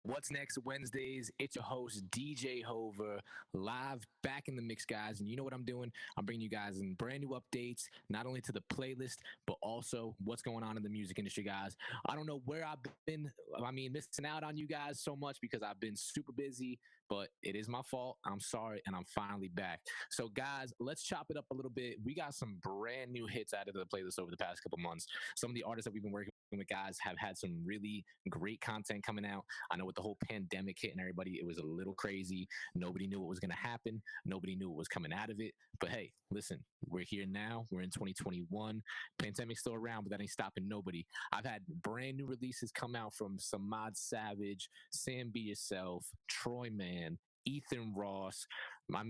What's Next Wednesdays? It's your host, DJ Hover, live back in the mix, guys. And you know what I'm doing? I'm bringing you guys in brand new updates, not only to the playlist, but also what's going on in the music industry, guys. I don't know where I've been, missing out on you guys so much because I've been super busy, but it is my fault. I'm sorry, and I'm finally back. So, guys, let's chop it up a little bit. We got some brand new hits out of the playlist over the past couple months. Some of the artists that we've been working with, guys, have had some really great content coming out. I know with the whole pandemic hitting everybody, it was a little crazy. Nobody knew what was going to happen. Nobody knew what was coming out of it. But hey, listen, we're here now. We're in 2021. Pandemic's still around, but that ain't stopping nobody. I've had brand new releases come out from Samad Savage, Sam Be Yourself, Troy Man, Ethan Ross. I'm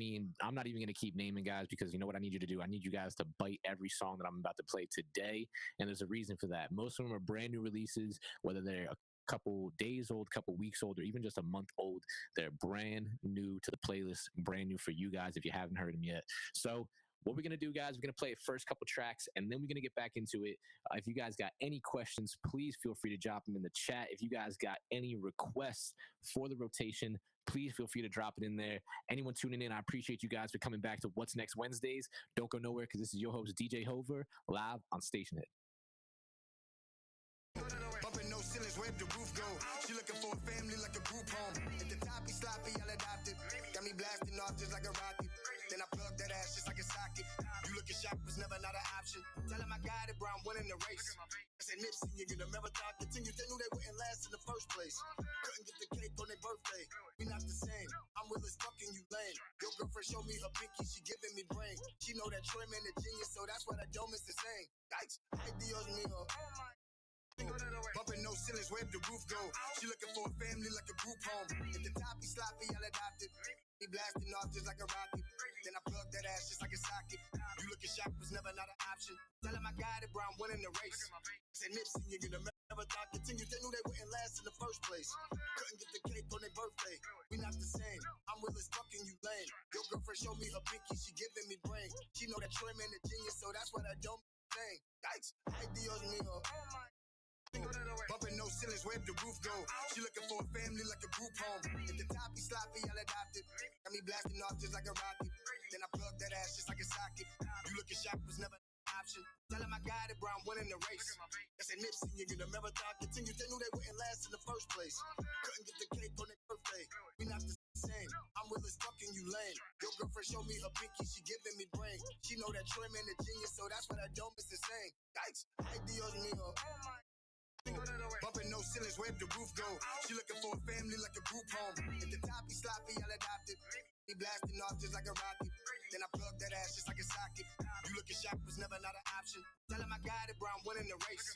not even going to keep naming guys because you know what I need you to do? I need you guys to bite every song that I'm about to play today. And there's a reason for that. Most of them are brand new releases, whether they're a couple days old, couple weeks old, or even just a month old. They're brand new to the playlist, brand new for you guys if you haven't heard them yet. So what we're going to do, guys, we're going to play the first couple tracks, and then we're going to get back into it. If you guys got any questions, please feel free to drop them in the chat. If you guys got any requests for the rotation, please feel free to drop it in there. Anyone tuning in, I appreciate you guys for coming back to What's Next Wednesdays. Don't go nowhere because this is your host, DJ Hover, live on STATIONHEAD. Bumping no ceilings, where the roof go? She looking for a family like a group home. At the top, he sloppy, I'll adopt it. Got me blasting off just like a rocket. Then I plug that ass just like a socket. You looking sharp was never not an option. Tell him I got it, bro, I'm winning the race. I said Nipsey, you get a marathon continue. They knew they wouldn't last in the first place. Couldn't get the cake on their birthday. We not the same. I'm real as fucking you lame. Your girlfriend showed me her pinky, she giving me brain. She know that Troy Man a genius, so that's why that dome is the same. Yikes, ay Dios mío. Bumping no ceilings, where the roof go? She looking for a family like a group home. At the top, he sloppy, I'll adopt it. He blasting off just like a rocket. Then I plug that ass just like a socket. You looking sharp was never not an option. Tell him I got it, bro, I'm winning the race. I said Nipsey, you get a marathon continue. They knew they wouldn't last in the first place. Couldn't get the cake on their birthday. We not the same. I'm real as fucking you lame. Your girlfriend showed me her pinky, she giving me brain. She know that Troy Man a genius, so that's what I don't saying. Yikes, ay Dios mío. Bumping no ceilings, where the roof go? She looking for a family like a group home. At the top, he sloppy, I'll adopt it. Got me blasting off just like a rocket. Then I plug that ass just like a socket. You looking sharp was never an option. Tell him I got it, bro, I'm winning the race. I said Nipsey, you get a marathon continue. They knew they wouldn't last in the first place. Couldn't get the cake on their birthday. We not the same. I'm real as fucking you lame. Your girlfriend showed me her pinky, she giving me brain. She know that Troy Man a genius, so that's what I don't miss the same. Yikes, ay Dios mío. Bumping no ceilings, where the roof go? She looking for a family like a group home. At the top, he sloppy, I'll adopt it. He blasting off just like a rocket. Then I plug that ass just like a socket. You looking sharp was never not an option. Tell him I got it, bro, I'm winning the race.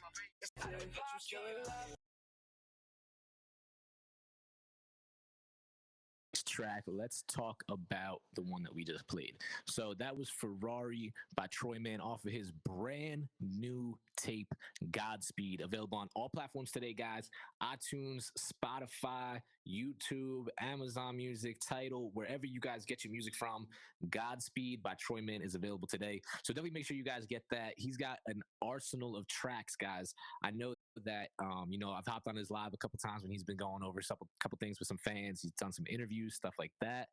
Track, let's talk about the one that we just played. So that was Ferrari by Troy Man off of his brand new tape, Godspeed, available on all platforms today, guys. iTunes, Spotify, YouTube, Amazon Music, Tidal, wherever you guys get your music from. Godspeed by Troy Man is available today. So definitely make sure you guys get that. He's got an arsenal of tracks, guys. I know that I've hopped on his live a couple times when he's been going over a couple things with some fans. He's done some interviews, stuff like that.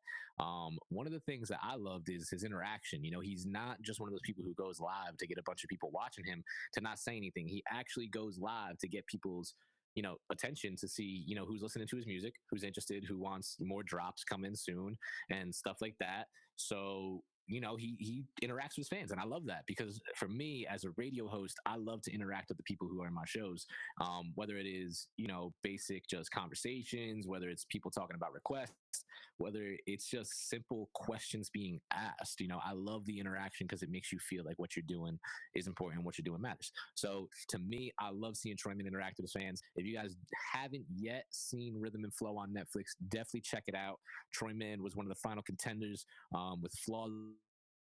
One of the things that I loved is his interaction. He's not just one of those people who goes live to get a bunch of people watching him to not say anything. He actually goes live to get people's attention to see who's listening to his music, who's interested, who wants more drops coming soon and stuff like that. So he interacts with his fans, and I love that because for me as a radio host, I love to interact with the people who are in my shows, whether it is basic just conversations, whether it's people talking about requests, whether it's just simple questions being asked. I love the interaction because it makes you feel like what you're doing is important and what you're doing matters. So to me, I love seeing Troy Man interact with his fans. If you guys haven't yet seen Rhythm and Flow on Netflix, definitely check it out. Troy Man was one of the final contenders with Flawless.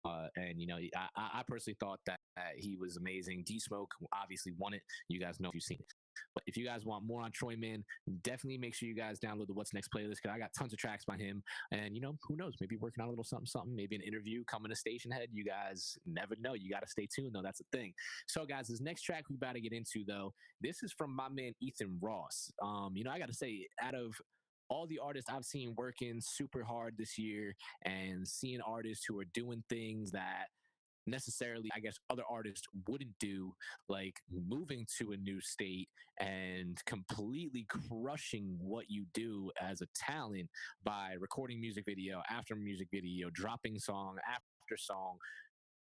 I personally thought that he was amazing. D Smoke obviously won it. You guys know if you've seen it. But if you guys want more on Troy Man, definitely make sure you guys download the What's Next playlist because I got tons of tracks by him. And, who knows? Maybe working on a little something, maybe an interview coming to STATIONHEAD. You guys never know. You got to stay tuned, though. That's the thing. So, guys, this next track we about to get into, though, this is from my man Ethan Ross. I got to say, out of all the artists I've seen working super hard this year and seeing artists who are doing things that necessarily, I guess, other artists wouldn't do, like moving to a new state and completely crushing what you do as a talent by recording music video after music video, dropping song after song,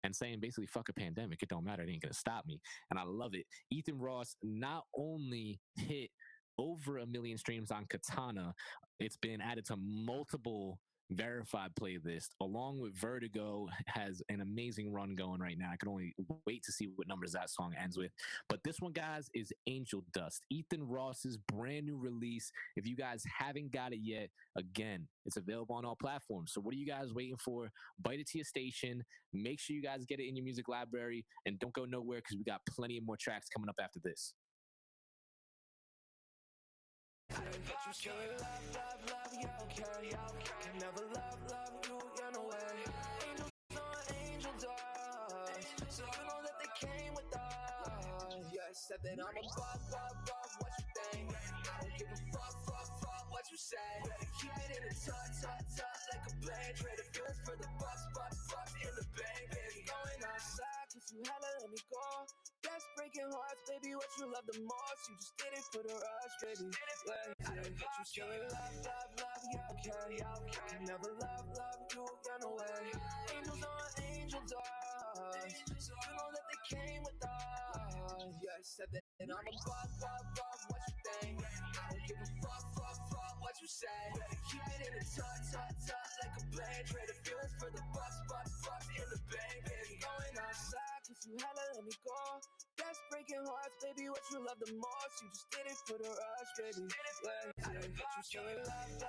and saying basically fuck a pandemic, it don't matter, it ain't gonna stop me. And I love it. Ethan Ross not only hit over 1 million streams on Katana, it's been added to multiple verified playlists along with Vertigo, has an amazing run going right now. I can only wait to see what numbers that song ends with. But this one, guys, is Angel Dust, Ethan Ross's brand new release. If you guys haven't got it yet, again, it's available on all platforms. So what are you guys waiting for? Bite it to your station. Make sure you guys get it in your music library, and don't go nowhere because we got plenty of more tracks coming up after this. Said that I'm a what you think? I don't give a fuck what you say. Keep it in the tuck, like a blade. Trade the feelings for the bucks in the bank, baby. Going outside, cause you hella let me go. That's breaking hearts, baby, what you love the most. You just did it for the rush, baby. But you still love, yeah, okay. Can never love, you run away. Angels on angel dust, so you know that they came with us. Yeah, I said that I'm a what you think? I don't give a fuck what you say. Keep it in the tuck, like a blade. Trade the feelings for the bucks in the bank, baby. Going outside, cause you hella let me go. That's breaking hearts, baby, what you love the most. You just did it for the rush, baby. But you still love,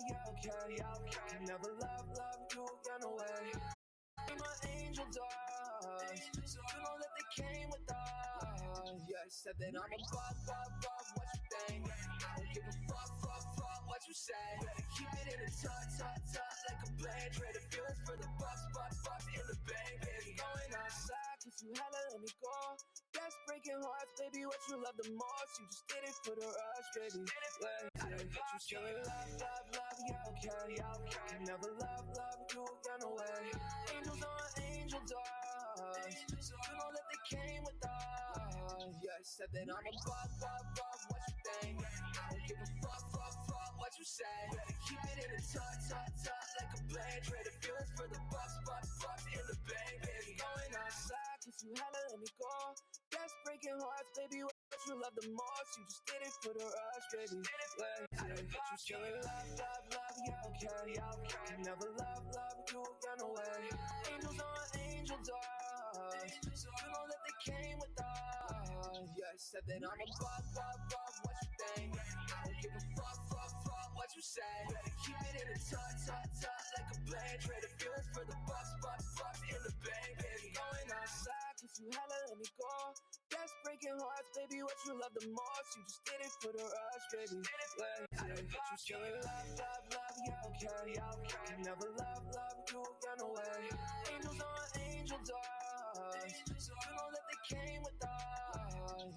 yeah, okay. Can never love, you run away. My angel dust, so you know that they came with us. Yeah, I said that I'm a what you think? I don't give a fuck what you say. Keep it in the tuck, like a blade. Trade the feelings for the bucks in the bank, baby. Going outside, cause you hella let me go. That's breaking hearts, baby, what you love the most. You just did it for the rush, baby. But you still love, yeah, okay. Can never love, you run away. Angels on angel dust, so you know that they came with us. Yeah, I said that I'm a what you think? I don't give a fuck what you say. Keep it in the tuck, like a blade. Trade the feelings for the bucks in the bank, baby. Going outside, cause you hella let me go. That's breaking hearts, baby, what you love the most. You just did it for the rush, baby. But you still love, yeah, okay. Can never love, you run away. Angels on angel dust, so you know that they came with us. Yeah, I said that I'm a what you think? I don't give a fuck what you say. Keep it in the tuck, like a blade. Trade the feelings for the bucks in the bank, baby. Going outside, cause you hella let me go. That's breaking hearts, baby, what you love the most. You just did it for the rush, baby. But you still love, yeah, okay. Can never love, you run away. Angels on angel dust, so you know that they came with us.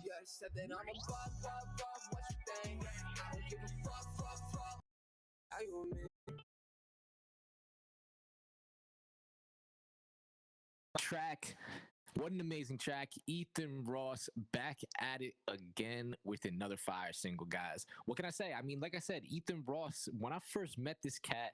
Yeah, I said that I'm a what you think? I don't give a fuck. I you me. Track. What an amazing track. Ethan Ross back at it again with another fire single, guys. What can I say? I mean, like I said, Ethan Ross, when I first met this cat,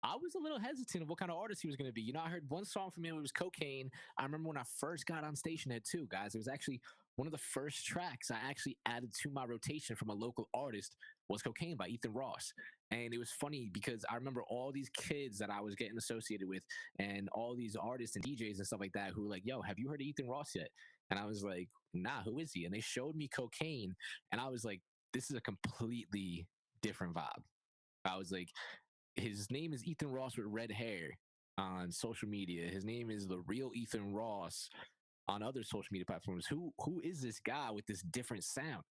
I was a little hesitant of what kind of artist he was going to be. You know, I heard one song from him, it was Cocaine. I remember when I first got on Stationhead too, guys. It was actually one of the first tracks I actually added to my rotation from a local artist was Cocaine by Ethan Ross. And it was funny because I remember all these kids that I was getting associated with and all these artists and DJs and stuff like that who were like, yo, have you heard of Ethan Ross yet? And I was like, nah, who is he? And they showed me Cocaine. And I was like, this is a completely different vibe. I was like, his name is Ethan Ross with red hair on social media. His name is the real Ethan Ross on other social media platforms. Who is this guy with this different sound?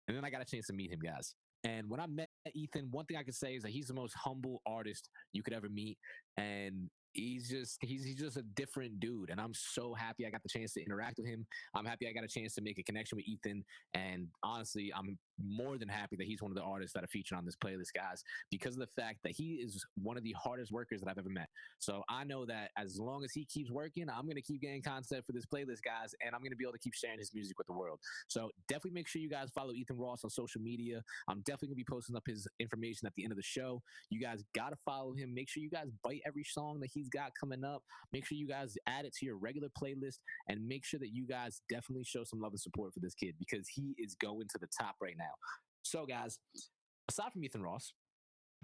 And then I got a chance to meet him, guys. And when I met Ethan, one thing I could say is that he's the most humble artist you could ever meet. And he's just a different dude, and I'm so happy I got the chance to interact with him. I'm happy I got a chance to make a connection with Ethan, and honestly, I'm more than happy that he's one of the artists that are featured on this playlist, guys, because of the fact that he is one of the hardest workers that I've ever met. So I know that as long as he keeps working, I'm going to keep getting content for this playlist, guys, and I'm going to be able to keep sharing his music with the world. So definitely make sure you guys follow Ethan Ross on social media. I'm definitely going to be posting up his information at the end of the show. You guys got to follow him. Make sure you guys bite every song that he's got coming up. Make sure you guys add it to your regular playlist, and make sure that you guys definitely show some love and support for this kid, because he is going to the top right now. So, guys, aside from Ethan Ross,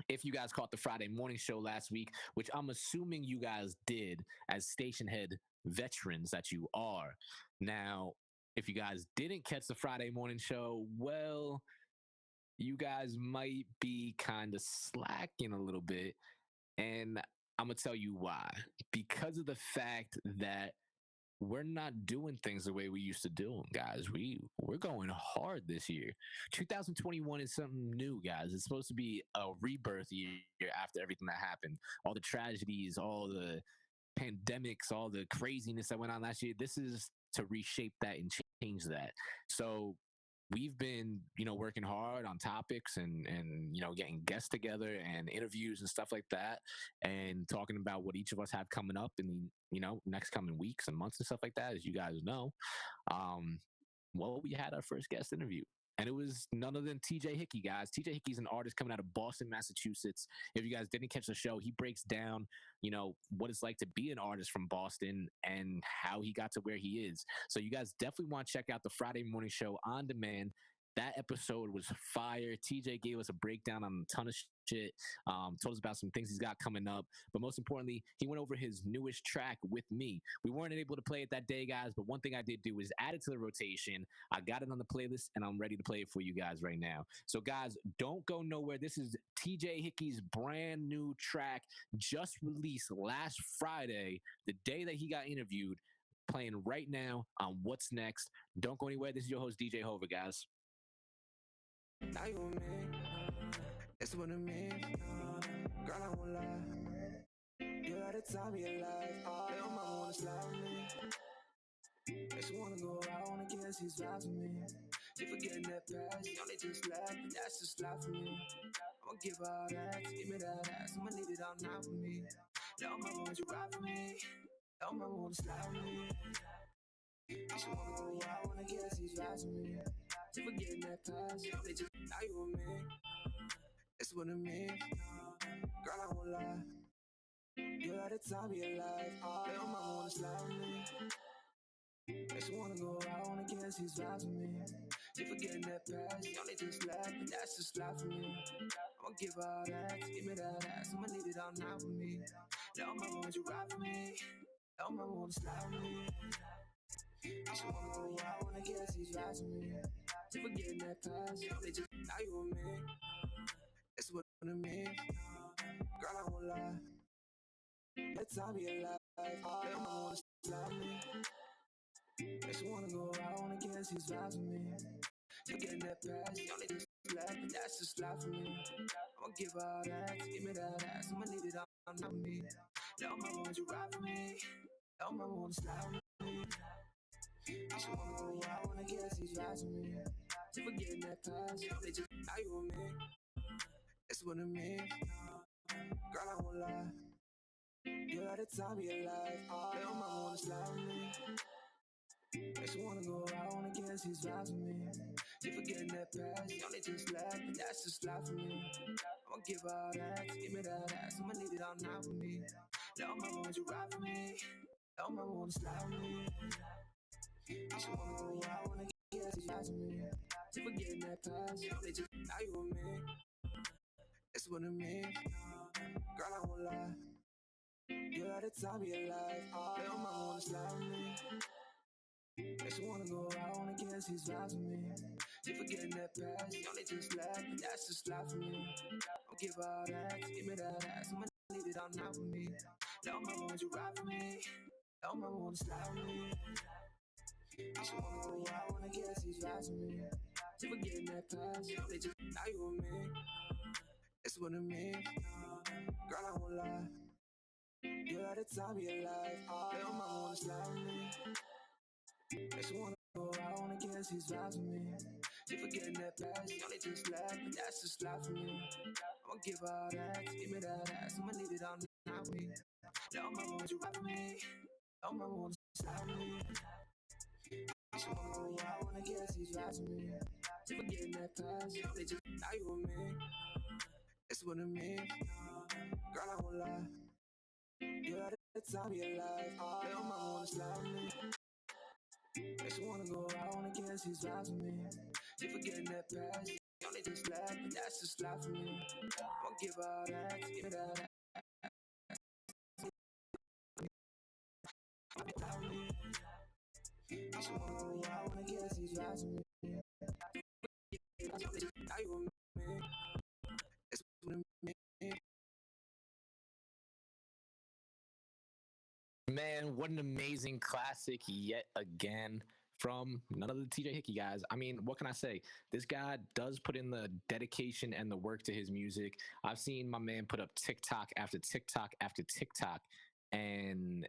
if you guys caught the Friday morning show last week, which I'm assuming you guys did as station head veterans that you are. Now, if you guys didn't catch the Friday morning show, well, you guys might be kind of slacking a little bit. And I'm going to tell you why. Because of the fact that we're not doing things the way we used to do them, guys. We're going hard this year. 2021 is something new, guys. It's supposed to be a rebirth year after everything that happened, all the tragedies, all the pandemics, all the craziness that went on last year. This is to reshape that and change that. So we've been, working hard on topics and getting guests together and interviews and stuff like that, and talking about what each of us have coming up in the, next coming weeks and months and stuff like that, as you guys know. Well, we had our first guest interview, and it was none other than TJ Hickey, guys. TJ Hickey's an artist coming out of Boston, Massachusetts. If you guys didn't catch the show, he breaks down, what it's like to be an artist from Boston and how he got to where he is. So you guys definitely want to check out the Friday morning show on demand. That episode was fire. TJ gave us a breakdown on a ton of shit, told us about some things he's got coming up. But most importantly, he went over his newest track with me. We weren't able to play it that day, guys, but one thing I did do is add it to the rotation. I got it on the playlist, and I'm ready to play it for you guys right now. So, guys, don't go nowhere. This is TJ Hickey's brand new track, just released last Friday, the day that he got interviewed, playing right now on What's Next. Don't go anywhere. This is your host, DJ Hover, guys. Now you with me, it's what I mean. Girl, I won't lie. You had the time of your life. Your mama wanna slide with me. If she wanna go out, wanna kiss these vibes with me. She forgetting that past, you only just laugh, but that's just life for me. I'ma give her all that, give me that ass, I'ma need it all night with me. Little mama, won't you ride for me? Little mama wanna slide with me. If she wanna go out, wanna kiss these vibes with me. She forgetting that past, you only just now you with me. It's what I mean. Girl, I won't lie. You had the time of your life. Little mama wanna slide with me. If she wanna go out, wanna kiss these vibes with me. She forgetting that past, you only just laugh, but that's just life for me. I'ma give her all that, give me that ass, I'ma need it all night with me. Little mama, won't you ride for me? Little mama wanna slide with me. If she wanna go out, wanna kiss these vibes with me. She forgetting that past, you only just now you with me. It's what I mean. Girl, I won't lie. That time of your life, little mama wanna slide with me. If she wanna go out, wanna kiss these vibes with me. She forgetting that past, you only just laugh, but that's just life for me. I'ma give her all that, give me that ass, I'ma need it all night with me. Little mama, won't you ride for me? Little mama wanna slide with me. If she wanna go out, wanna kiss these vibes with me. She forgetting that past, you only just now you with me. It's what I mean. Girl, I won't lie. You had the time of your life. Little mama wanna slide with me. If she wanna go out, wanna kiss these vibes with me. She forgetting that past, you only just laugh, but that's just life for me. I'ma give her all that, give me that ass, I'ma need it all night with me. Little mama, won't you ride for me? Little mama wanna slide with me. If she wanna go out, wanna kiss these vibes with me. She forgetting that past, you only just now you with me. It's what I mean. Girl, I won't lie. You had the time of your life. Little mama wanna slide with me. If she wanna go out, wanna kiss these vibes with me. She forgetting that past, you only just laugh, but that's just life for me. I'll give her all that, give me that ass, I'ma need it all night with me. Little mama, won't you ride for me? Little mama wanna slide with me. If she wanna go out, wanna kiss these vibes with me. She forgetting that past, you only just now you with me. It's what I mean. Girl, I won't lie. You're at the time of your life. Little mama wanna slide with me. And she wanna go out, wanna kiss these vibes with me. She forgetting that past, she only just left, but that's just life for me. I'ma give her all that, give me that ass, I'ma leave it all night with me. Little mama, won't you ride with me? Little mama wanna slide with me. She wanna go out, wanna kiss these vibes with me. She forgetting that past, she only just now you with me. That's what it means. Girl, I won't lie. You're at the time of your life. Little mama wanna slide with me. And she wanna go out, wanna kiss these vibes with me. She forgetting that past, she only just left, but that's just life for me. I'ma give her all that, give me that. She wanna go out, wanna kiss these vibes with me. Now you with me. It's with me. Man, what an amazing classic yet again from none other than TJ Hickey, guys. I mean, what can I say? This guy does put in the dedication and the work to his music. I've seen my man put up TikTok after TikTok after TikTok, and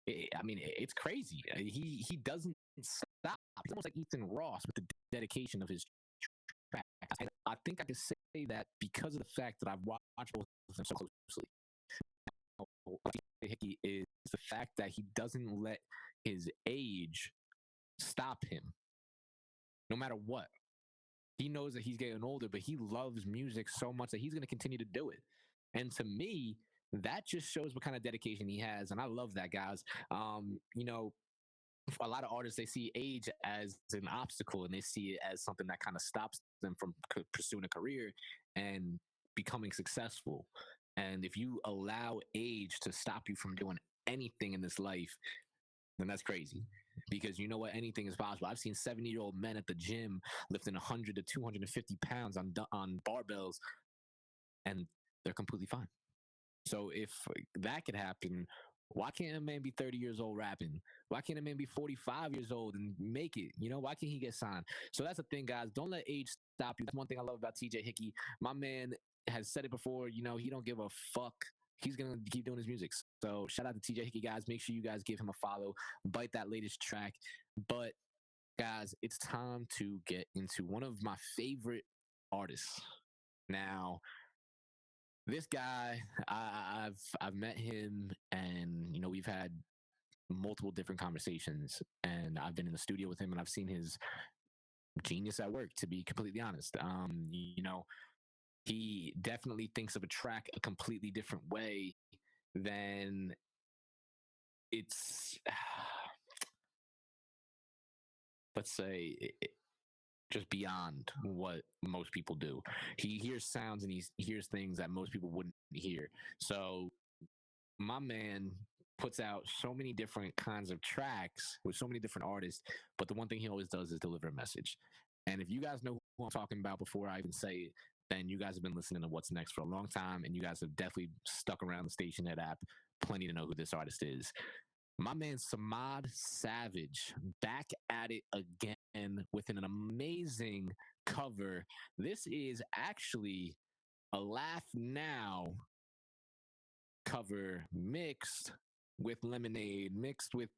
it's crazy. He doesn't stop. It's almost like Ethan Ross with the dedication of his track. I think I could say that because of the fact that I've watched both of them so closely. Hickey is the fact that he doesn't let his age stop him, no matter what. He knows that he's getting older, but he loves music so much that he's going to continue to do it. And to me, that just shows what kind of dedication he has, and I love that, guys. A lot of artists, they see age as an obstacle, and they see it as something that kind of stops them from pursuing a career and becoming successful. And if you allow age to stop you from doing anything in this life, then that's crazy. Because you know what? Anything is possible. I've seen 70-year-old men at the gym lifting 100 to 250 pounds on barbells, and they're completely fine. So if that could happen, why can't a man be 30 years old rapping? Why can't a man be 45 years old and make it? Why can't he get signed? So that's the thing, guys. Don't let age stop you. That's one thing I love about TJ Hickey. My man has said it before, he don't give a fuck. He's going to keep doing his music. So shout out to TJ Hickey, guys. Make sure you guys give him a follow. Bite that latest track. But, guys, it's time to get into one of my favorite artists. Now, this guy, I've met him, and, we've had multiple different conversations. And I've been in the studio with him, and I've seen his genius at work, to be completely honest. He definitely thinks of a track a completely different way than it's, let's say, just beyond what most people do. He hears sounds and he hears things that most people wouldn't hear. So my man puts out so many different kinds of tracks with so many different artists, but the one thing he always does is deliver a message. And if you guys know who I'm talking about before I even say it, then you guys have been listening to What's Next for a long time, and you guys have definitely stuck around the STATIONHEAD app plenty to know who this artist is. My man Samad Savage back at it again with an amazing cover. This is actually a Laugh Now cover mixed with Lemonade, mixed with,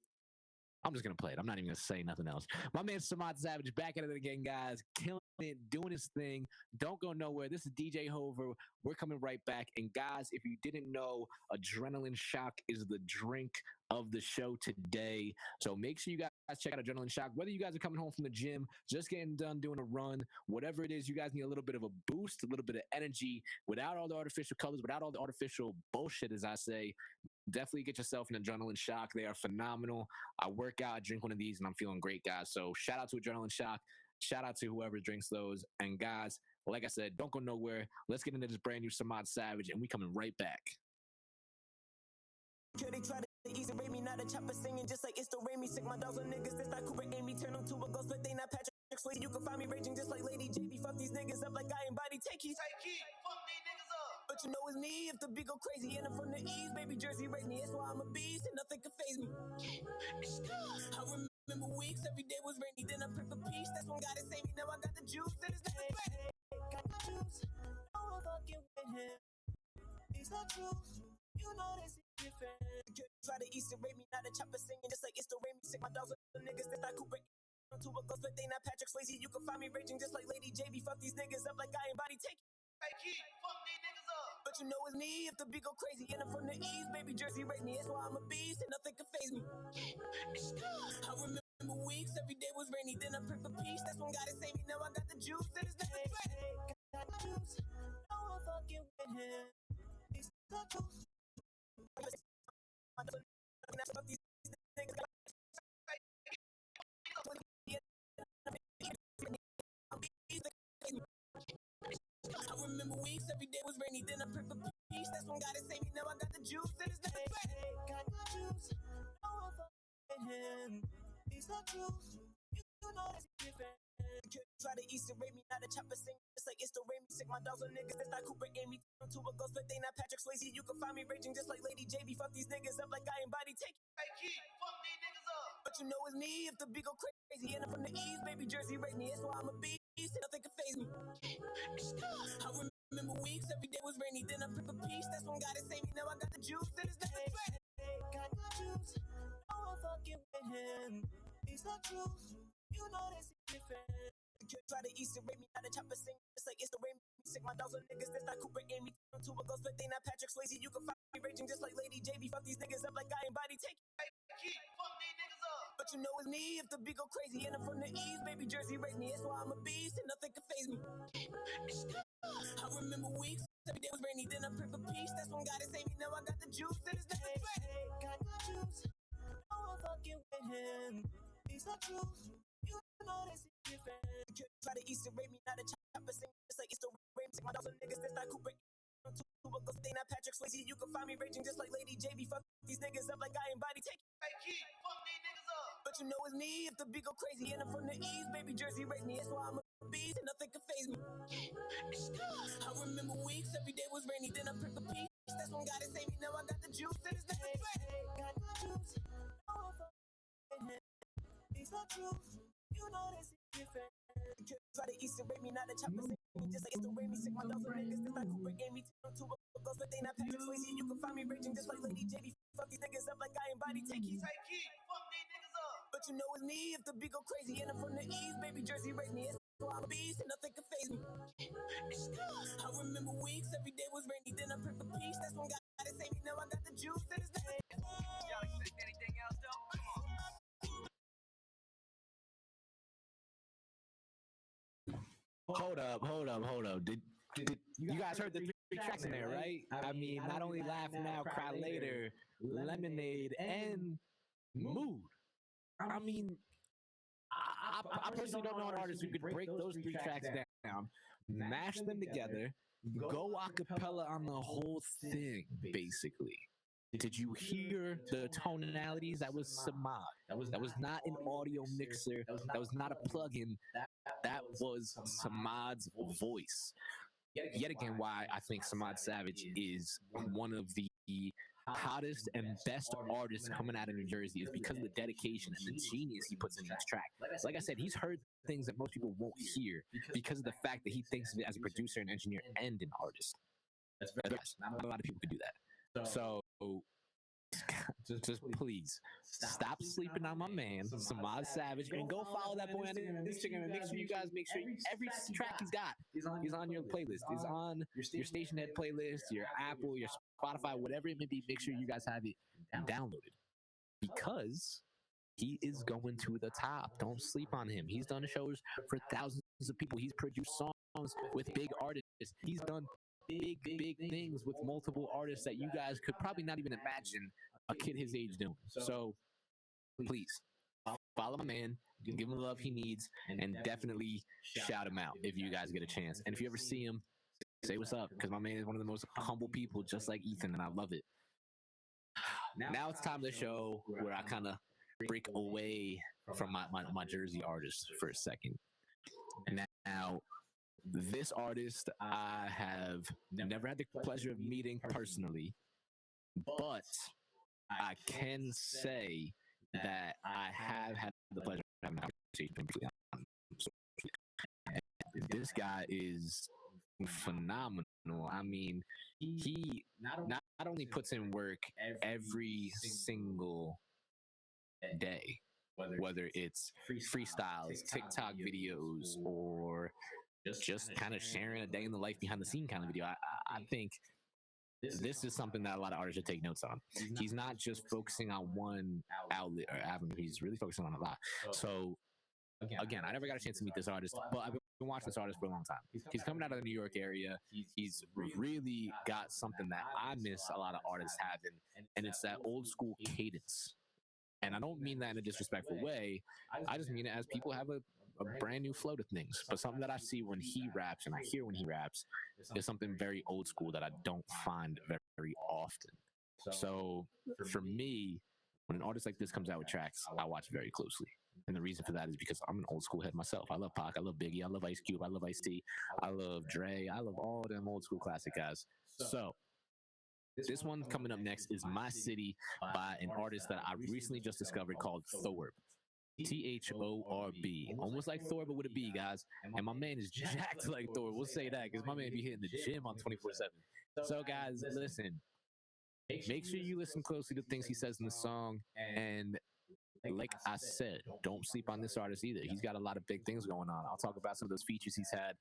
I'm just going to play it. I'm not even going to say nothing else. My man Samad Savage back at it again, guys. Killing it, doing his thing. Don't go nowhere. This is DJ Hover. We're coming right back. And guys, if you didn't know, Adrenaline Shock is the drink of the show today. So make sure you guys check out Adrenaline Shock. Whether you guys are coming home from the gym, just getting done doing a run, whatever it is, you guys need a little bit of a boost, a little bit of energy without all the artificial colors, without all the artificial bullshit, as I say. Definitely get yourself an Adrenaline Shock. They are phenomenal. I work out, I drink one of these, and I'm feeling great, guys. So shout out to Adrenaline Shock. Shout out to whoever drinks those. And guys, like I said, don't go nowhere. Let's get into this brand new Samad Savage, and we coming right back. They try to easy rate me, not a chopper singing just like it's the Ray me. Sick my dogs on niggas, this not Cooper Amy. Turn them to a ghost, but they not Patrick Swayze. You can find me raging just like Lady JB. Fuck these niggas up like I embody take keys. Fuck these niggas up. But you know it's me if the beat go crazy. And I'm from the east, baby Jersey raised me. That's why I'm a beast and nothing can phase me. I remember weeks, every day was rainy. Then I pray for peace. That's when God is saved me. Now I got the juice and it's not hey, got the juice. No one fucking with him. It's not true. You know this. different. Try to Easter rape me, not a chopper singing just like it's the rain. Sick my dogs with the niggas that I Cooper. To a ghost, but they not Patrick Swayze. You can find me raging just like Lady JB. Fuck these niggas up like I ain't body take. Hey, kid, fuck these niggas up. But you know it's me if the beat go crazy. And I'm from the East, baby Jersey raised me. That's why I'm a beast and nothing can phase me. I remember weeks, every day was rainy. Then I pray for peace. That's when God saved me. Now I got the juice. And it's nothing hey, got the juice. No one fucking with him. He's the juice. Fuck these niggas. I remember weeks, every day was rainy, then I pray for peace. That's when God saved me, now I got the juice, and it's nothing hey, got the juice, no one fucking him. He's the truth, you know that's different. Try to Easter rape me, not a chopper sing. It's like it's the rain. Sick my dogs on niggas that's not Cooper. Aim me to a ghost, but they not Patrick Swayze. You can find me raging just like Lady JB. Fuck these niggas up like I ain't body take. Hey kid, fuck these niggas up. But you know it's me if the beat go crazy. And I'm from the East, baby Jersey raised me. That's why I'm a beast and nothing can phase me. I remember weeks, every day was rainy. Then I pray for peace. That's when God saved me. Now I got the juice and it's nothing hey, got the juice. No one fucking with him. He's the truth. You know that's different. Try to Easter rape me, not a chopper sing. It's like it's the rain. Sick my dogs on niggas that's not Cooper. Aim me to a ghost, but they not Patrick Swayze. You can find me raging just like Lady JB. Fuck these niggas up like I ain't body take. Hey, kid, fuck these niggas up. But you know it's me if the beat go crazy. And I'm from the East, baby Jersey raised me. That's why I'm a beast and nothing can phase me. I remember weeks, every day was rainy. Then I pray for peace. That's when God saved me. Now I got the juice and it's nothing hey, got the juice. No one fucking with him. He's the truth. You know that's different. Try to Easter rape me, not a chopper sing. It's like it's the rain. Sick my dogs on niggas that's not Cooper. To a ghost, they not Patrick Swayze. You can find me raging just like Lady JB. Fuck these niggas up like I ain't body take. Hey kid, fuck these niggas up. But you know it's me if the beat go crazy. And I'm from the East, baby Jersey raised me. That's why I'm a beast and nothing can phase me. I remember weeks, every day was rainy. Then I pray for peace. That's when God saved me. Now I got the juice and it's nothing hey, got the juice. No one fucking him. He's the truth. You know that's different. Try to Easter rape me, not a chopper sing. Just like it's the rain. Me sick my dogs on niggas that's not Cooper. Aim me to a ghost, but they not Patrick Swayze. You can find me raging just like Lady JB. Fuck these niggas up like I ain't body take. Hey kid, fuck these niggas up. But you know it's me if the beat go crazy. And I'm from the East, baby Jersey raised me. That's why I'm a beast and nothing can phase me. I remember weeks, every day was rainy. Then I pray for peace. That's when God saved me. Now I got the juice and it's nothing. Y'all expect anything else though? Come on. Hold up. Did you guys heard the three tracks in there, right? I mean, not only Laugh Now, Cry Later, Lemonade, and Mood. I mean, I personally don't know an artist who could break those three tracks down, mash them together, go a cappella on the whole thing, basically. Did you hear the tonalities? That was Samad. That was not an audio mixer. That was not a plugin. That was Samad's voice. Yet again, why I think Samad Savage is one of the hottest and best artists coming out of New Jersey is because of the dedication and the genius he puts in each track. Like I said, he's heard things that most people won't hear because of the fact that he thinks of it as a producer, an engineer, and an artist. Not a lot of people could do that. So just please stop sleeping on my man, Samad Savage, and go follow that boy on Instagram and make sure every track he's got, he's on your playlist. He's on your STATIONHEAD playlist, your Apple, your Spotify, whatever it may be. Make sure you guys have it downloaded because he is going to the top. Don't sleep on him. He's done shows for thousands of people. He's produced songs with big artists. He's done big things with multiple artists that you guys could probably not even imagine a kid his age doing. So please follow my man, give him the love he needs, and definitely shout him out if you guys get a chance. And if you ever see him, say what's up, because my man is one of the most humble people, just like Ethan, and I love it. Now it's time to show where I kind of break away from my Jersey artists for a second. Now, this artist I have never had the pleasure of meeting personally, but I can say that I have had the pleasure of having a conversation. This guy is phenomenal. I mean, he not only puts in work every single day, whether it's freestyles, TikTok videos, or just kind of sharing a day in the life behind the scene kind of video. I think this is something that a lot of artists should take notes on. He's not just focusing on one outlet or avenue, he's really focusing on a lot. So again, I never got a chance to meet this artist, but I've been watching this artist for a long time. He's coming out of the New York area. He's really got something that I miss a lot of artists having, and it's that old school cadence. And I don't mean that in a disrespectful way. I just mean it as people have a brand new flow to things. But something that I see when he raps and I hear when he raps is something very old school that I don't find very often. So for me, when an artist like this comes out with tracks, I watch very closely. And the reason for that is because I'm an old school head myself. I love Pac, I love Biggie, I love Ice Cube, I love Ice-T, I love Dre, I love all them old school classic guys. So this one coming up next is My City by an artist that I recently just discovered called Thorb. Thorb. Almost like Thor, but with a B, guys. And my man is jacked like Thor. We'll say that because my man be hitting the gym on 24/7. So, guys, listen. Make sure you listen closely to things he says in the song. And like I said, don't sleep on this artist either. He's got a lot of big things going on. I'll talk about some of those features he's had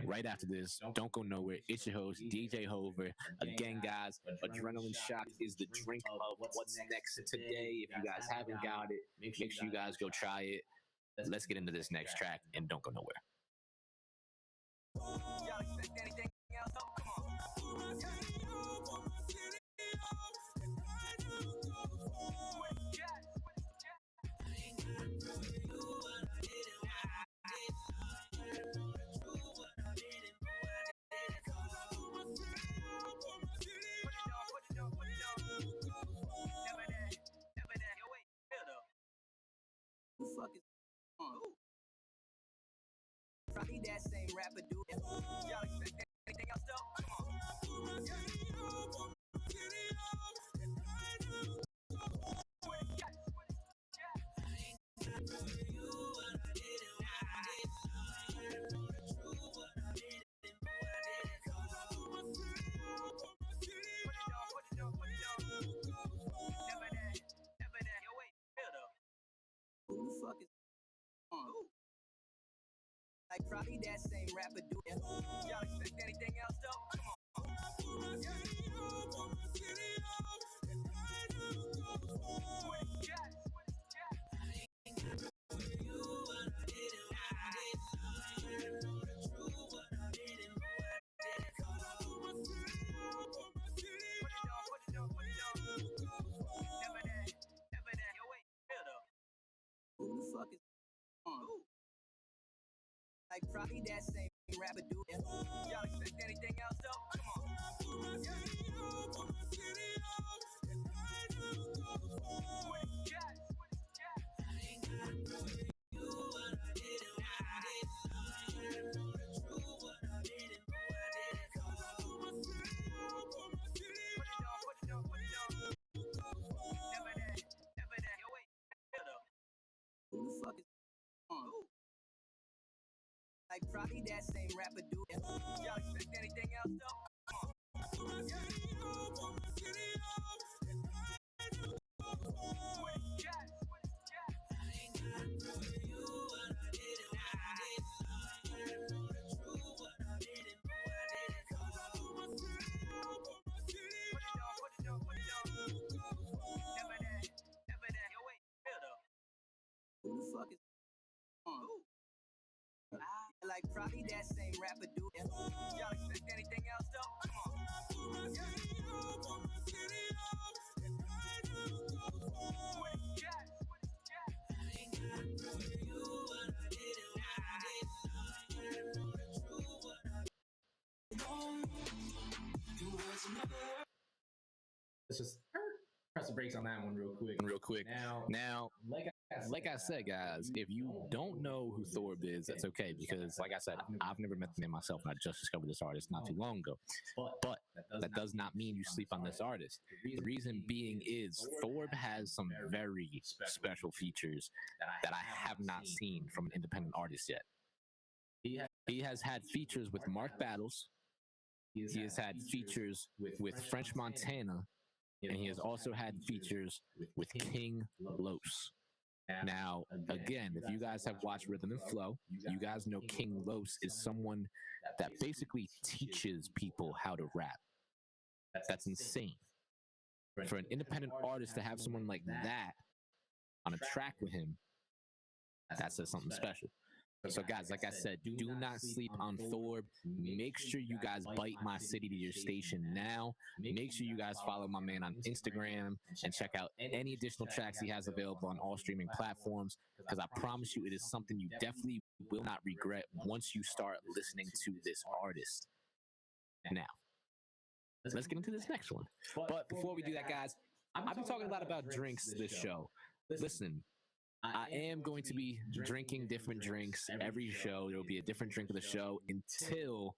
right after this. Don't go nowhere. It's your host, DJ Hover. Again, guys, Adrenaline Shock is the drink of what's next today. If you guys haven't got it, make sure you guys go try it. Let's get into this next track and don't go nowhere. Probably that same rapper do it. Y'all expect anything else though? Come on. Who the fuck is like probably that same rapper do it. Y'all expect anything else though? Come on. Who the fuck is like probably that same rapper do it. Y'all expect anything else though? Come on. Who the fuck is like probably that same rapper do it. Y'all expect anything else though? Come on. Who the fuck is like probably that same rapper do it. Y'all expect anything else though? Come on. Let's just press the brakes on that one real quick. Now, like I said, guys, if you don't know who Thorb is, that's okay, because like I said, I've never met the man myself, and I just discovered this artist not too long ago. But that does not mean you sleep on this artist. The reason being is Thorb has some very special features that I have not seen from an independent artist yet. He has had features with Mark Battles, He has had features with French Montana, and he has also had features with King Los. Now, again, if you guys have watched Rhythm and Flow, you guys know King Los is someone that basically teaches people how to rap. That's insane. For an independent artist to have someone like that on a track with him, that says something special. So, guys, like I said, do not sleep on Thorb. Make sure you guys bite my city to your station now. Make sure you guys follow my man on Instagram and check out any additional tracks he has available on all streaming platforms, because I promise you it is something you definitely will not regret once you start listening to this artist. Now, let's get into this next one. But before we do that, guys, I've been talking a lot about drinks this show. Listen, I am going to be drinking different drinks every show. There will be a different drink of the show until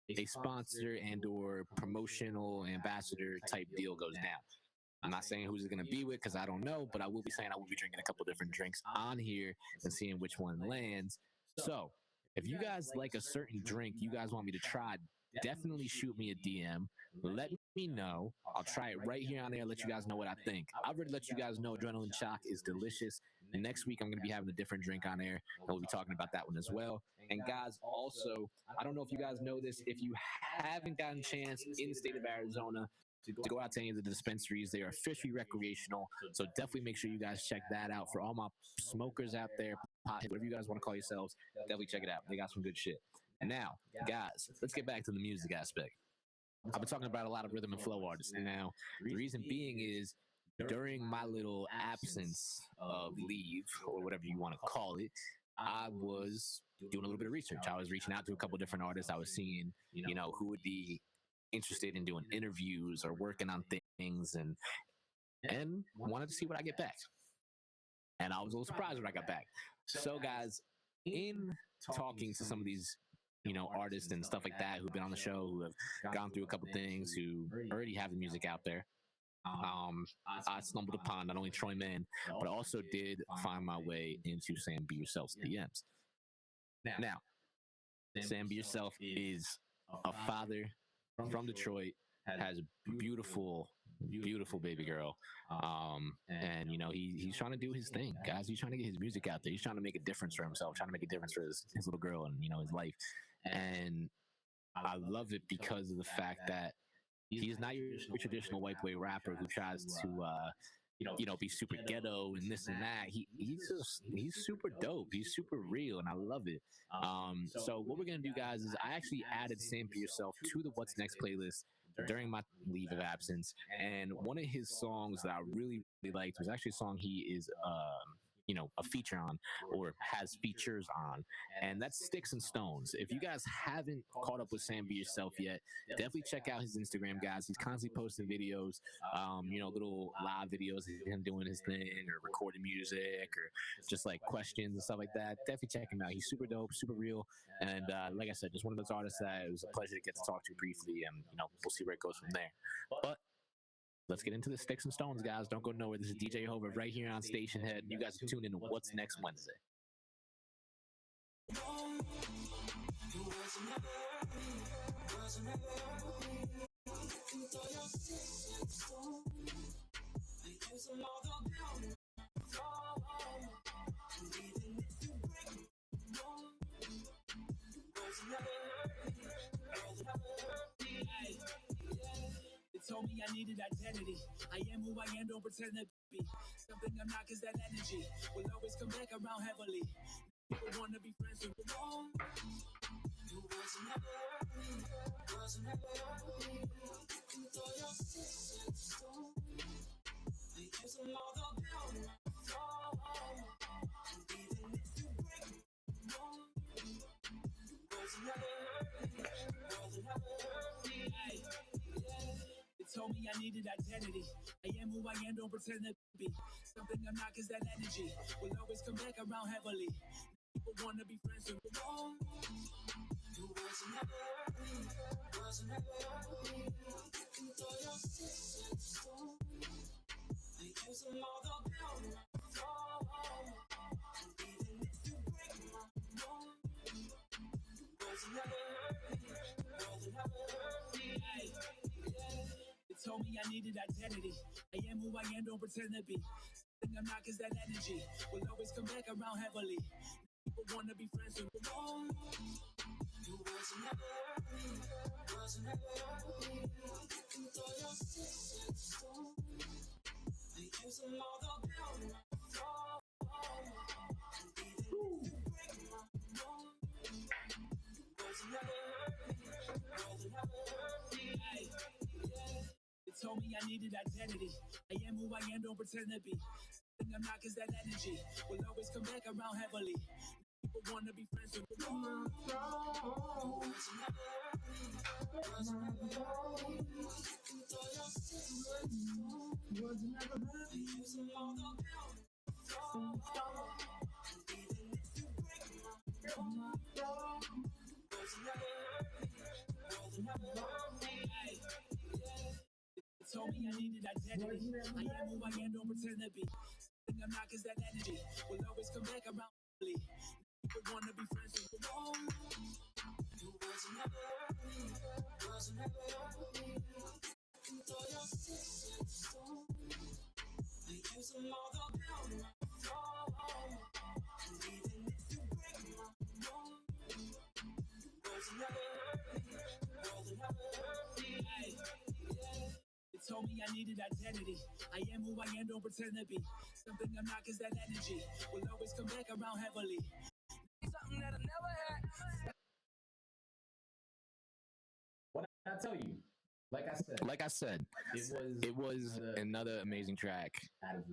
a sponsor and or promotional ambassador type deal goes down. I'm not saying who's it going to be with because I don't know, but I will be saying I will be drinking a couple different drinks on here and seeing which one lands. So if you guys like a certain drink you guys want me to try, definitely shoot me a DM. Let me know. I'll try it right here on air, let you guys know what I think. I've already let you guys know Adrenaline Shock is delicious. Next week, I'm going to be having a different drink on air, and we'll be talking about that one as well. And guys, also, I don't know if you guys know this, if you haven't gotten a chance in the state of Arizona to go out to any of the dispensaries, they are officially recreational, so definitely make sure you guys check that out. For all my smokers out there, whatever you guys want to call yourselves, definitely check it out. They got some good shit. And now, guys, let's get back to the music aspect. I've been talking about a lot of rhythm and flow artists. Now, the reason being is during my little absence of leave, or whatever you want to call it, I was doing a little bit of research. I was reaching out to a couple different artists. I was seeing, who would be interested in doing interviews or working on things, and wanted to see what I get back. And I was a little surprised when I got back. So, guys, in talking to some of these artists and stuff like that who've been on the show, who have gone through a couple things, who already have the music out there, I stumbled upon not only Troy Mann, but I also did find my way into Sam Be Yourself's DMs. Now, Sam Be Yourself is a father from Detroit, has a beautiful baby girl, and he's trying to do his thing, guys. He's trying to get his music out there. He's trying to make a difference for himself, trying to make a difference for his little girl and his life. And I love it because of the fact that he's not your traditional white boy rapper who tries to be super ghetto and this and that. He's super dope. He's super real, and I love it. So what we're gonna do, guys, is I actually added Sam For Yourself to the What's Next playlist during my leave of absence, and one of his songs that I really liked was actually a song he is a feature on, or has features on, and that's Sticks and Stones. If you guys haven't caught up with Sam Be Yourself yet, definitely check out his Instagram, guys. He's constantly posting videos, little live videos of him doing his thing, or recording music, or just like questions and stuff like that. Definitely check him out. He's super dope, super real, and like I said, just one of those artists that it was a pleasure to get to talk to briefly, and we'll see where it goes from there. But let's get into the Sticks and Stones, guys. Don't go nowhere. This is DJ Hover right here on Stationhead. You guys are tuned in to What's Next Wednesday. Told me I needed identity. I am who I am, don't pretend to be something I'm not, cause that energy will always come back around heavily. People wanna be friends with me. You wasn't never hurt me, wasn't never hurt me. You can throw your sticks and stones. I use them all the down on the floor. And even if you break me, you wasn't never hurt me, wasn't never hurt me. Told me I needed identity. I am who I am, don't pretend to be something I'm not, cause that energy will always come back around heavily. People wanna be friends with me. You wasn't never hurt me, wasn't never hurt me. You can throw your sticks and stones. I use them all the down on the floor. And even if you break my bones, you wasn't never hurt me, It told me I needed identity. I am who I am, don't pretend to be. Thing I'm not, cause that energy will always come back around heavily. People wanna be friends with me. You wasn't never hurt me. Wasn't never hurt me. You can throw your sticks at the storm. I use them all the down on the floor. And even if you break my bone, you wasn't never hurt me. Wasn't never hurt me. It told me I needed identity. I am who I am, don't pretend to be. Thing I'm not, cause that energy will always come back around heavily. People wanna be friends with me. It told me I needed identity. I am who I am, don't pretend to be. Thing I'm not, cause that energy will always come back around heavily. People wanna be friends with me. You wasn't never hurt me. Wasn't never hurt me. You throw your sticks at the storm. I use them all the down on the floor. And even if you break my bone, you wasn't never hurt me. Wasn't never hurt me. It told me I needed identity. I am who I am, don't pretend to be. Something I'm not, cause that energy will always come back around heavily. Something that I never had. What did I tell you? Like I said, it was another amazing track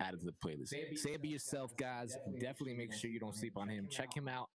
added to the playlist. Say it be yourself, guys. Definitely make sure you don't sleep on him. Check him out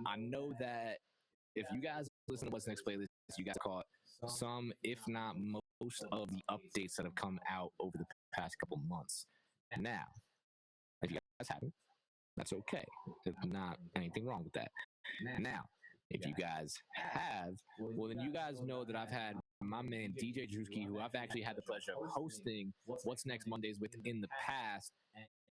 I know that if you guys listen to What's Next playlist, you guys caught some, if not most, of the updates that have come out over the past couple months. Now, if you guys haven't, that's okay. There's not anything wrong with that. Now, if you guys have, well, then you guys know that I've had my man DJ Drewski, who I've actually had the pleasure of hosting What's Next Mondays with in the past.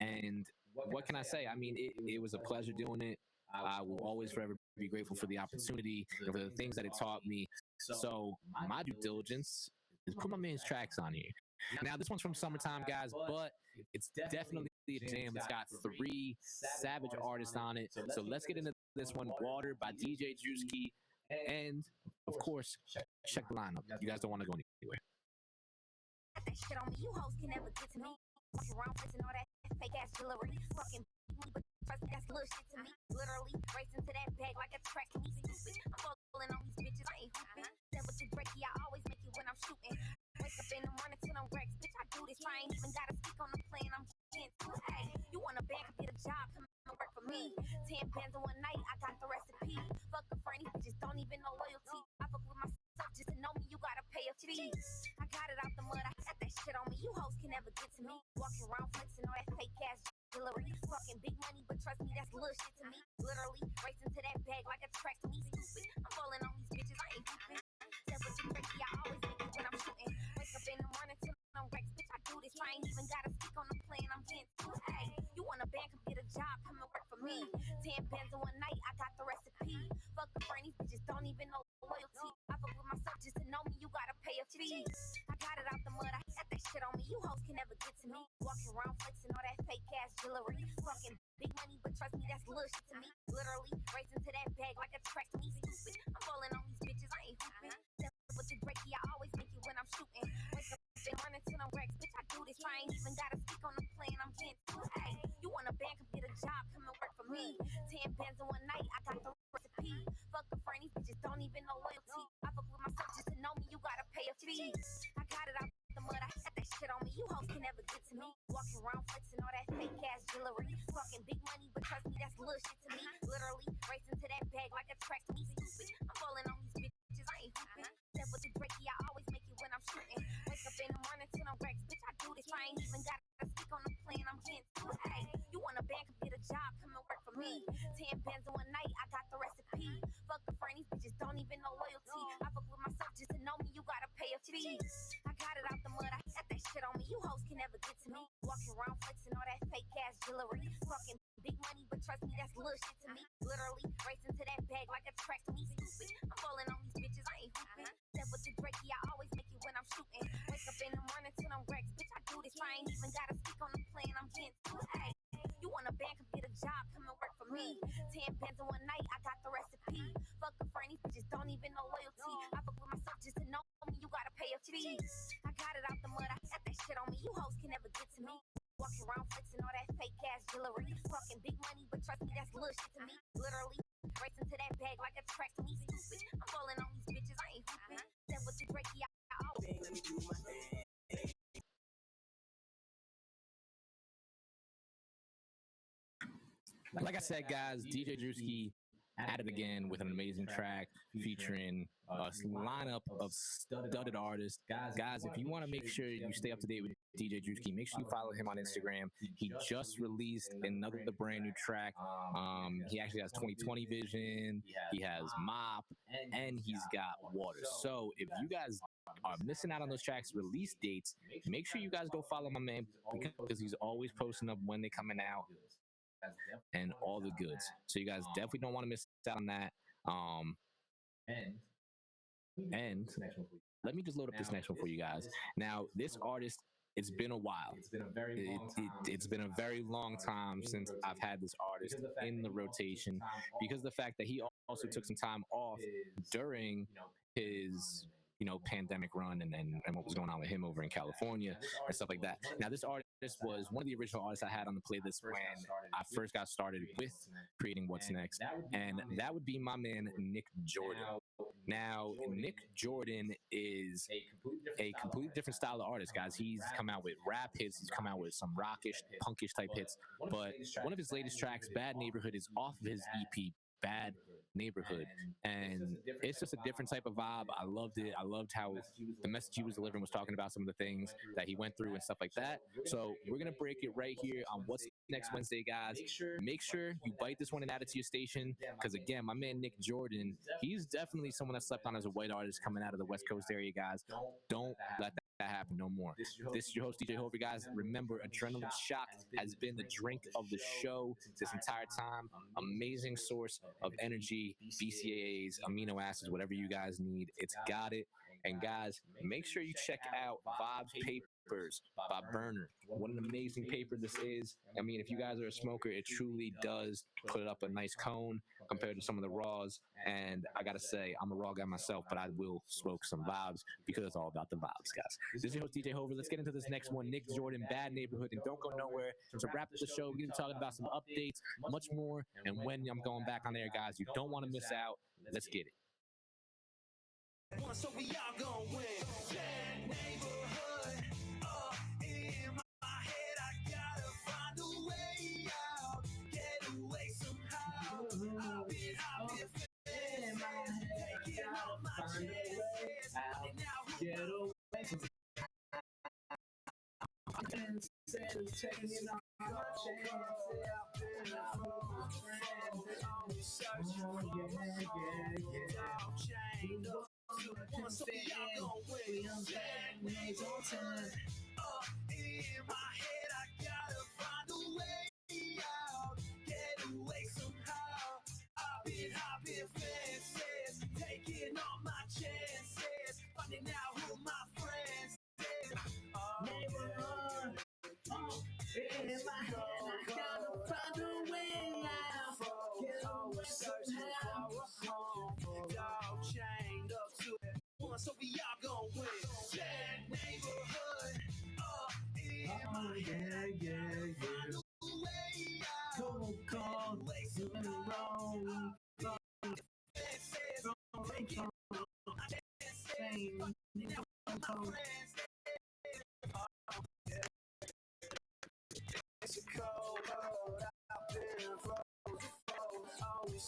And what can I say? I mean, it was a pleasure doing it. I will always forever be grateful for the opportunity and for the things that it taught me. So my due diligence is put my man's tracks on here. Now, this one's from Summertime, guys, but it's definitely a jam. It's got 3 savage artists on it. So let's get into this one. Water by DJ Drewski. And, of course, check the lineup. You guys don't want to go anywhere. That shit on me, you hoes can never get to me. Walking around flexing all that fake ass jewelry. Fucking me, but trust me, that's little shit to me. Literally racing to that bag like a track to me. Stupid, I'm falling on these bitches, I ain't hooping. That with the Drakey, I always make it when I'm shooting. Wake up in the morning to them racks, bitch, I do this. I ain't even gotta speak on the plane, I'm gentle. Hey, you want a bank, get a job, come and work for me. 10 bands in one night, I got the recipe. Fuck a friend, these bitches don't even know loyalty. I fuck with myself, just to know me, you gotta pay a fee. I got it out the mud, I got that shit on me. You hoes can never get to me. Walking around flexing all that fake ass jewelry. Fucking big money, but trust me, that's little shit to me. Literally racing to that bag like a track to me. Stupid, I'm falling on these bitches, I ain't hooping. Step with the Drakey, I always make it when I'm shooting. Wake up in the morning to them racks, bitch, I do this. I ain't even gotta speak on the plane, I'm gentle. Hey, you want a bank, come get a job, come and work for me. 10 bands in one night, I got the recipe. Fuck a friend, these bitches don't even know loyalty. I fuck with myself, just to know me, you gotta pay a fee. I got it out the mud, I got that shit on me. You hoes can never get to me. Walking around flexing all that fake ass jewelry. Fucking big money, but trust me, that's little shit to me. Literally racing to that bag like a track to me. Stupid, I'm falling on these bitches, I ain't hooping. Step with the Drakey, I always make it when I'm shooting. Wake up and running to them racks, bitch, I do this. I ain't even gotta speak on the plane, I'm gentle. Hey, you want a bank, come get a job, come and work for me. 10 bands in one night, I got the recipe. Fuck a friend, these bitches don't even know loyalty. I fuck with myself, just to know me, you gotta pay a fee. I got it out the mud, I got that shit on me. You hoes can never get to me. Walking around flexing all that fake ass jewelry. Fucking big money, but trust me, that's little shit to me. Literally racing to that bag like a track to me. Stupid, I'm falling on these bitches, I ain't hooping. Step with the Drakey, I always make it when I'm shooting. Wake up in the morning to them racks, bitch, I do this. I ain't even gotta speak on the plane, I'm gentle. Hey, you want a bank, come get a job, come and work for me. 10 bands in one night, I got the recipe. Fuck a friend, these bitches don't even know loyalty. I fuck with myself, just to know me, you gotta pay a fee. I got it out the mud, I got that shit on me. You hoes can never get to me. Walking around flexing all that fake ass jewelry. Fucking big money, but trust me, that's little shit to me. Literally racing to that bag like a track to me. Stupid, I'm falling on these bitches, I ain't hooping. Step with the Drakey, I always make it when I'm shooting. Wake up in the morning to them racks, bitch, I do this. I ain't even gotta speak on the plane, I'm gentle. Hey, you want a bank, come get a job, come and work for me. 10 bands in one night, I got the recipe. Fuck a friend, these bitches don't even know loyalty. I fuck with myself, just to know me, you gotta pay a fee. I got it out the mud, I got that shit on me. You hoes can never get to me. Walking around flexing all that fake ass jewelry. Fucking big money, but trust me, that's little shit to me. Literally racing to that bag like a track to me. Stupid, I'm falling on these bitches, I ain't hooping. Step with the Drakey, I always. Let me do my thing. Like I said, guys, DJ Drewski at it again with an amazing track featuring a lineup of studded artists. Guys, if you want to make sure you stay up to date with DJ Drewski, make sure you follow him on Instagram. He just released another brand new track. He actually has 2020 Vision, he has Mop, and he's got Water. So if you guys are missing out on those tracks release dates, make sure you guys go follow my man because he's always posting up when they're coming out and all the goods. So you guys definitely don't want to miss out on that. And let me just load up this next one for you guys. Now, this artist, it's been a while. It's been a very long time since I've had this artist in the rotation because of the fact that he also took some time off during his pandemic run and what was going on with him over in California and stuff like that. Now, this artist was one of the original artists I had on the playlist when I first got started with creating What's Next, and that would be my man, Nick Jordan. Now, Nick Jordan is a completely different style of artist, guys. He's come out with rap hits, he's come out with some rockish, punkish type hits, but one of his latest tracks, Bad Neighborhood, is off of his EP, Bad neighborhood, and it's just a different type of vibe. I loved it. I loved how the message he was delivering was talking about some of the things that he went through and stuff like that. So we're gonna break it right here on what's next Wednesday, guys. Make sure you bite this one and add it to your station, because again, my man Nick Jordan, he's definitely someone that slept on as a white artist coming out of the West Coast area, guys. Don't let that happen no more. This is your host, DJ Hover, guys. Remember, Adrenaline Shock has been the drink of the show this entire time. Amazing source of energy, BCAAs, amino acids, whatever you guys need. It's got it. And guys, make sure you check out Vibes Papers by Burner. What an amazing paper this is. I mean, if you guys are a smoker, it truly does put up a nice cone compared to some of the raws. And I gotta say, I'm a raw guy myself, but I will smoke some vibes because it's all about the vibes, guys. This is your host, DJ Hover. Let's get into this next one. Nick Jordan, Bad Neighborhood, and don't go nowhere. To wrap up the show, we're gonna be talking about some updates, much more, and when I'm going back on there, guys. You don't want to miss out. Let's get it. So we all gon' win. Bad neighborhood. In my head, I gotta find a way out. Get away somehow. I've been in my head, taking all my chances. Finding out who Get away somehow. Taking all my chances. searching for so we all gon' win. Bad ways on time. In my head, I gotta find a way out. Get away somehow. I've been hopping fences, taking all my chances, finding out who my friends is. Neighborhood. In my head, I gotta find a way out. Get away somehow. Dog chained up to it. So we all gon' win. Bad neighborhood. In my head, find a way out. Cold, living wrong. Taking all my chances, finding out who my friends is. It's a cold road, I've been frozen, always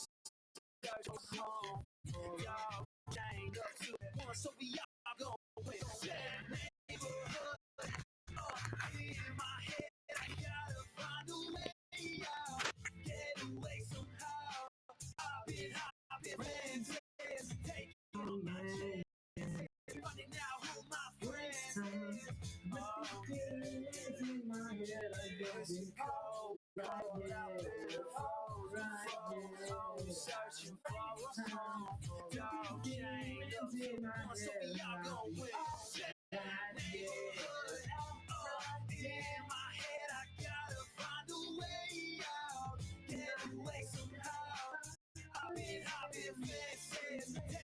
searching for home. Y'all chained up to it, so we all gon' win. Bad neighborhood, in my head, I gotta find a way out. Get away somehow. I've been fences, taking all my chances, finding out who my friends is. In my head, I guess it's cold. Right, always searching for a home. Dog chained up to my so we all gon' win. Bad neighborhood. In my head, I gotta find a way out. Get away somehow. I've been hopping fences,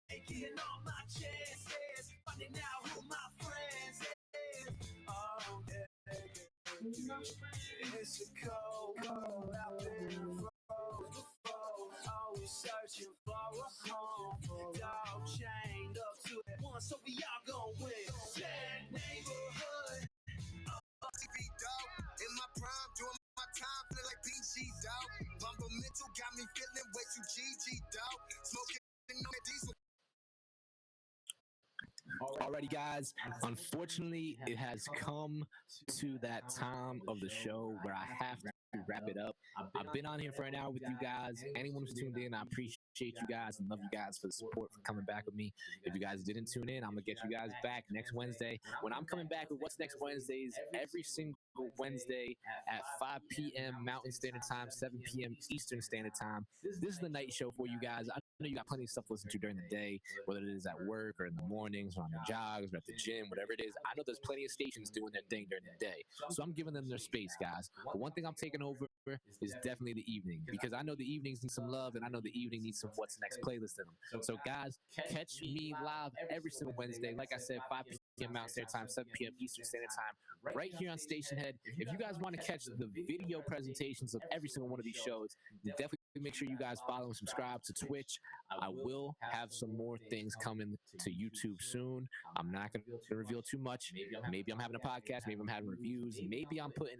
taking all my chances, finding out who my friends is. Oh, yeah. It's a cold road, I've been froze before, always searching for a home. Dog chained up to it, so we all gon' win. Bad neighborhood. TV dog, in my prime, doing my time, feeling like PG dog. Bumble mental got me feeling way too GG dog. Smoking on that diesel. Alrighty, guys. Unfortunately, it has come to that time of the show where I have to wrap it up. I've been on here for an hour with you guys. Anyone who's tuned in, I appreciate you guys and love you guys for the support, for coming back with me. If you guys didn't tune in, I'm gonna get you guys back next Wednesday. When I'm coming back with What's Next Wednesdays, every single Wednesday at 5 p.m. Mountain Standard Time, 7 p.m. Eastern Standard Time. This is the night show for you guys. I know you got plenty of stuff to listen to during the day, whether it is at work or in the mornings or on the jogs or at the gym, whatever it is. I know there's plenty of stations doing their thing during the day. So I'm giving them their space, guys. But one thing I'm taking over is definitely the evening, because I know the evenings need some love and I know the evening needs some What's Next playlist in them. So guys, catch me live every single Wednesday. Like I said, 5 p.m. Mountain Standard Time, 7 p.m. Eastern Standard Time, right here on STATIONHEAD. If you guys want to catch the video presentations of every single one of these shows, definitely make sure you guys follow and subscribe to Twitch. I will have some more things coming to YouTube soon. I'm not going to reveal too much. Maybe I'm having a podcast. Maybe I'm having reviews. Maybe I'm putting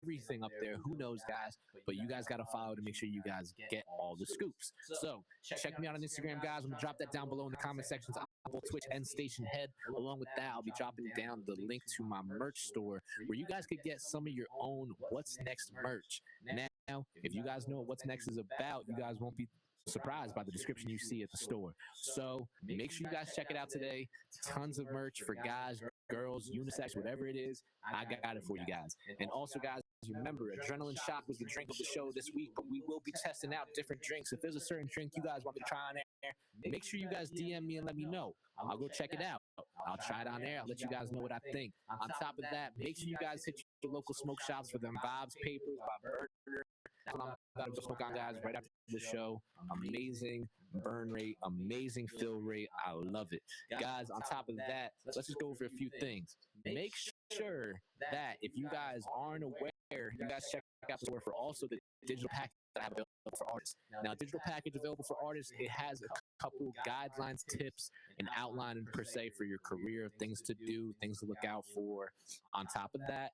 everything up there. Who knows, guys? But you guys got to follow to make sure you guys get all the scoops. So check me out on Instagram, guys. I'm going to drop that down below in the comment sections. Both Twitch and STATIONHEAD. Along with that, I'll be dropping down the link to my merch store where you guys could get some of your own What's Next merch. Now, if you guys know what What's Next is about, you guys won't be surprised by the description you see at the store. So make sure you guys check it out today. Tons of merch for guys, girls, unisex, whatever it is. I got it for you guys. And also, guys, remember, Adrenaline Shock was the drink of the show this week, but we will be testing out different drinks. If there's a certain drink you guys want me to try on there, make sure you guys DM me and let me know. I'll go check it out. I'll try it on there. I'll let you guys know what I think. On top of that, make sure you guys hit your local smoke shops for them Vibes Papers by Burger. That's what I'm about to smoke on, guys, right after the show. Amazing burn rate, amazing fill rate. I love it. Guys, on top of that, let's just go over a few things. Make sure that if you guys aren't aware, you guys check out the store for also the digital package that I have available for artists. Now, digital package available for artists, it has a couple guidelines, tips, and outline per se for your career, things to do, things to look out for. On top of that,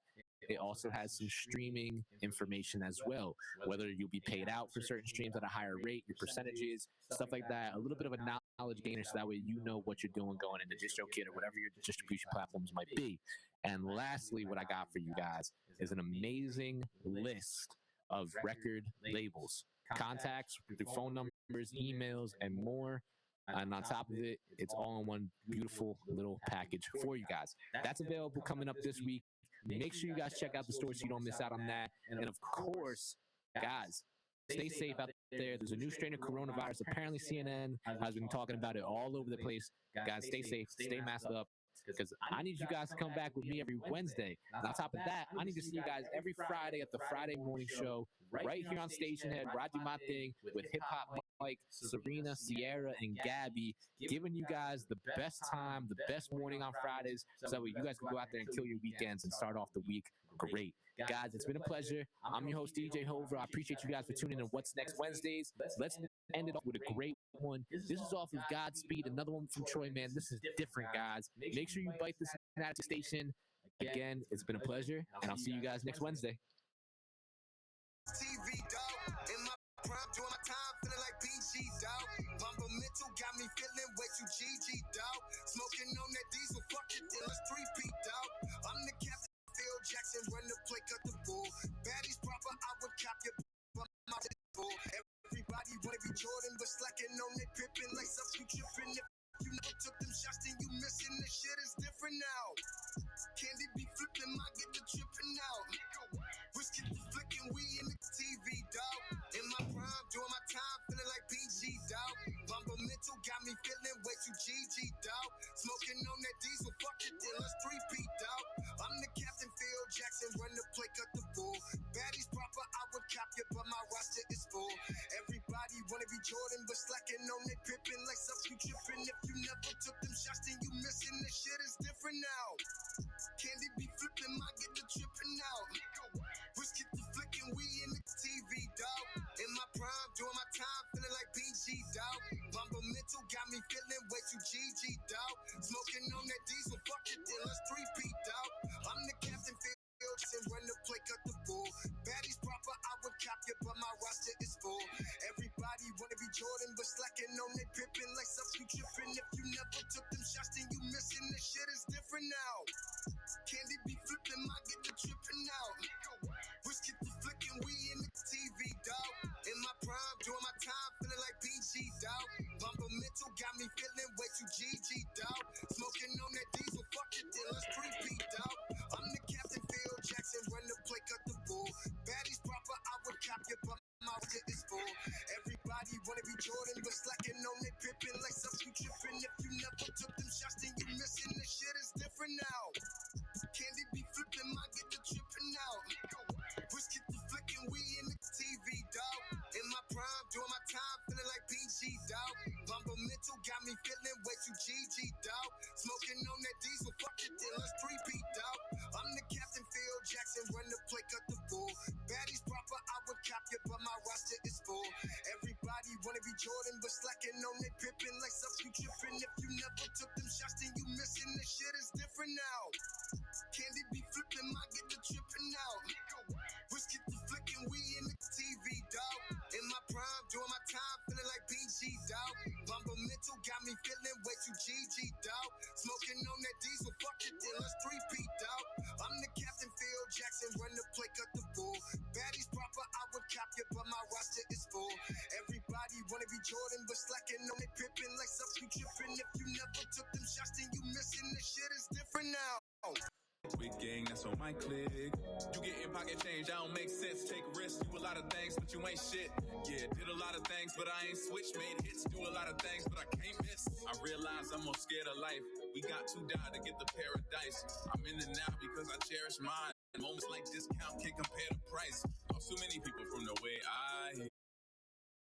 it also has some streaming information as well, whether you'll be paid out for certain streams at a higher rate, your percentages, stuff like that. A little bit of a knowledge gainer so that way you know what you're doing going into DistroKid or whatever your distribution platforms might be. And lastly, what I got for you guys is an amazing list of record labels, contacts, their phone numbers, emails, and more. And on top of it, it's all in one beautiful little package for you guys. That's available coming up this week. Make sure you guys check out the store so you don't miss out on that. And of course, guys, stay safe out there. There's a new strain of coronavirus. Apparently, CNN has been talking about it all over the place. Guys, stay safe, stay masked up, because I need you guys to come back with me every Wednesday. And on top of that, I need to see you guys every Friday at the Friday morning show right here on STATIONHEAD, where I do my thing with Hip Hop Mike, Serena, Sierra, and Gabby, giving you guys the best time, the best morning on Fridays, so that way you guys can go out there and kill your weekends and start off the week great. Guys, it's been a pleasure. I'm your host, DJ Hover. I appreciate you guys for tuning in to What's Next Wednesdays. Let's end it off with a great one. This is off of Godspeed, another one from Troy, man. This is different, guys. Make sure you bite this at the station. Again, it's been a pleasure, and I'll see you guys next Wednesday. TV dog in my prime, doing my time, feeling like BG dog. Mamba mental got me feeling way too GG dog. Smoking on that diesel, fuck it, till it's 3P dog. I'm the captain, Phil Jackson, run the play, cut the bull. Baddies proper, I would cop your but my bull. Everybody wanna be Jordan, but slacking on that pippin' like some you trippin'. If you never took them shots, then you missing. The shit is different now. Candy be flipping, I get the tripping out. Risk it, flicking, we in the TV, dog. In my prime, doing my time, feeling like BG, dog. Mamba mental got me feeling way too GG, dog. Smoking on that diesel, fuck it, till it's 3P, dog. I'm the captain, Phil Jackson, run the play, cut the bull. Baddies proper, I would cop you, but my roster is full. Everybody wanna be Jordan, but slacking on that pippin' like some you trippin'. If you never took them shots, then you missing. The shit is different now. Candy be flipping, I get the tripping out. Risk it, the flicking, we in the TV, dog. In my prime, doing my time, feeling like BG, dog. Mamba mental got me feeling way too GG, dog. Smoking on that diesel, fuck it, till it's 3P, me feeling way too GG, dog. Smoking on that diesel, fuck it, then let's 3-peat, dog. I'm the captain, Phil Jackson, run the play, cut the bull. Baddies proper, I would cop you, but my roster is full. Everybody wanna be Jordan, but slacking on it, pippin' like something you trippin'. If you never took them shots, then you missing. This shit is different now. Big gang, that's on my click. You getting pocket change, I don't make sense. Take risks, do a lot of things, but you ain't shit. Yeah, did a lot of things, but I ain't switch. Made hits, do a lot of things, but I can't miss. I realize I'm more scared of life. We got to die to get the paradise. I'm in the now because I cherish mine. Moments like discount can't compare the price. Lost too many people from the way I